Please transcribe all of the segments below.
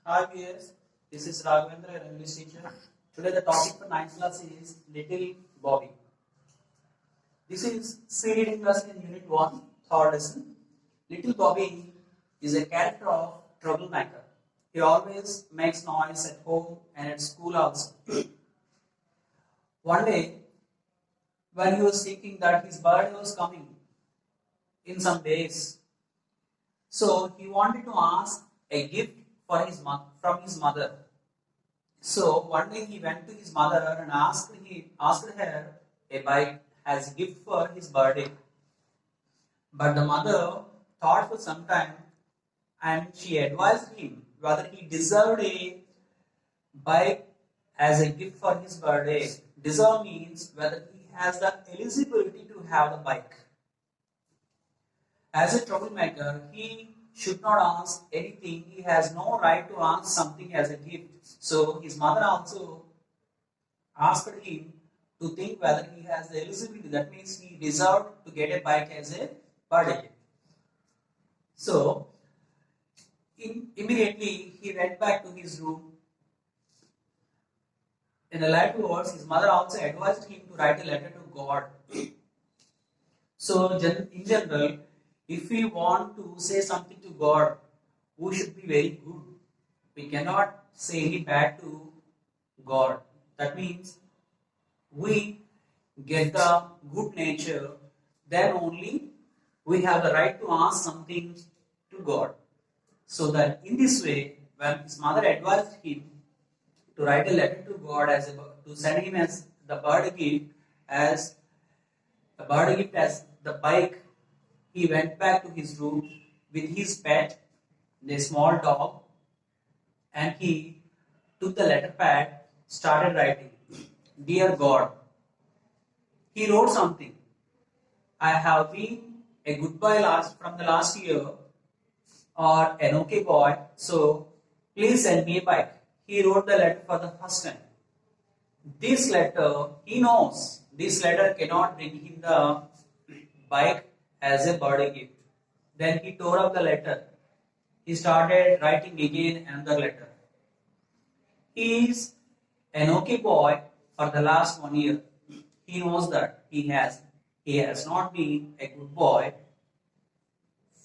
Hi viewers, this is Raghavendra, your English teacher. Today the topic for 9th class is Little Bobby. This is C reading class in Unit 1, third lesson. Little Bobby is a character of troublemaker. He always makes noise at home and at school also. One day, when he was thinking that his birthday was coming in some days, so he wanted to ask a gift for from his mother. So one day he went to his mother and asked her a bike as a gift for his birthday. But the mother thought for some time and she advised him whether he deserved a bike as a gift for his birthday. Deserve means whether he has the eligibility to have the bike. As a troublemaker, he should not ask anything. He has no right to ask something as a gift. So his mother also asked him to think whether he has the eligibility. That means he deserved to get a bike as a birthday gift. So immediately he went back to his room. In the later words, his mother also advised him to write a letter to God. So in general, if we want to say something to God, we should be very good. We cannot say any bad to God. That means we get the good nature, then only we have the right to ask something to God. So that in this way, when his mother advised him to write a letter to God to send him as the birthday gift as the bike, he went back to his room with his pet, the small dog, and he took the letter pad, started writing, "Dear God." He wrote something. "I have been a good boy from the last year, or an okay boy, so please send me a bike." He wrote the letter for the first time. This letter, he knows, this letter cannot bring him the bike as a birthday gift. Then he tore up the letter. He started writing again another letter. He is an okay boy for the last 1 year. He knows that he has not been a good boy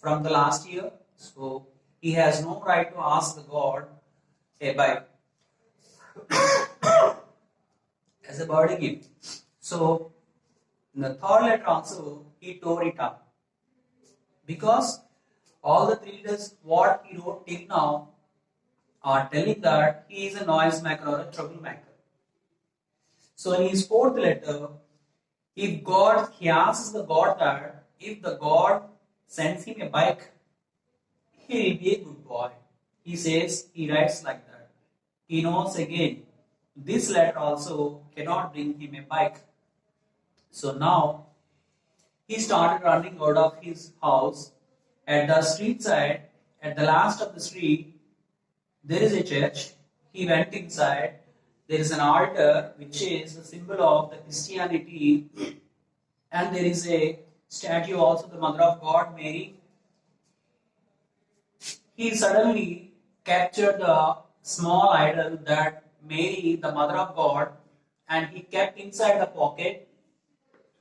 from the last year, so he has no right to ask the God a bike as a birthday gift. So in the third letter also he tore it up, because all the three letters what he wrote till now are telling that he is a noisemaker or a troublemaker. So in his fourth letter, he asks the God that if the God sends him a bike, he will be a good boy. He writes like that. He knows again, this letter also cannot bring him a bike. So now he started running out of his house. At the street side, at the last of the street, there is a church. He went inside. There is an altar which is the symbol of the Christianity, and there is a statue also, the Mother of God, Mary. He suddenly captured the small idol, that Mary, the Mother of God, and he kept inside the pocket.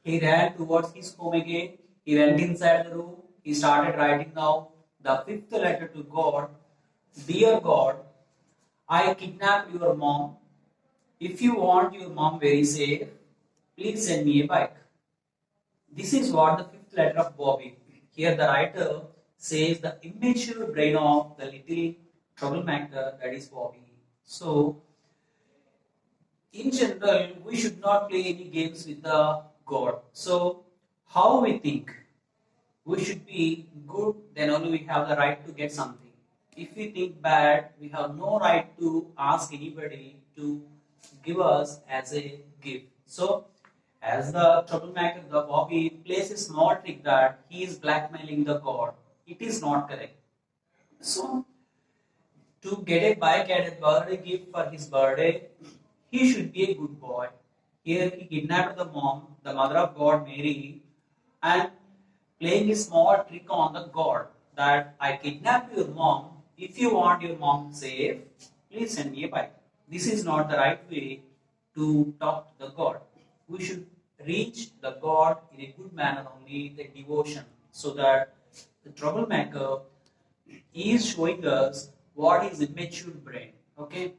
He ran towards his home again. He went inside the room. He started writing now the fifth letter to God. "Dear God, I kidnapped your mom. If you want your mom very safe, please send me a bike." This is what the fifth letter of Bobby. Here the writer says the immature brain of the little troublemaker, that is Bobby. So, in general, we should not play any games with the God. So, how we think? We should be good, then only we have the right to get something. If we think bad, we have no right to ask anybody to give us as a gift. So, as the troublemaker, the Bobby plays a small trick that he is blackmailing the God. It is not correct. So, to get a bike at a birthday gift for his birthday, he should be a good boy. Here he kidnapped the mom, the Mother of God, Mary, and playing a small trick on the God that I kidnapped your mom. if you want your mom safe, please send me a bike. This is not the right way to talk to the God. We should reach the God in a good manner only, the devotion, so that the troublemaker is showing us what is a mature brain. Okay.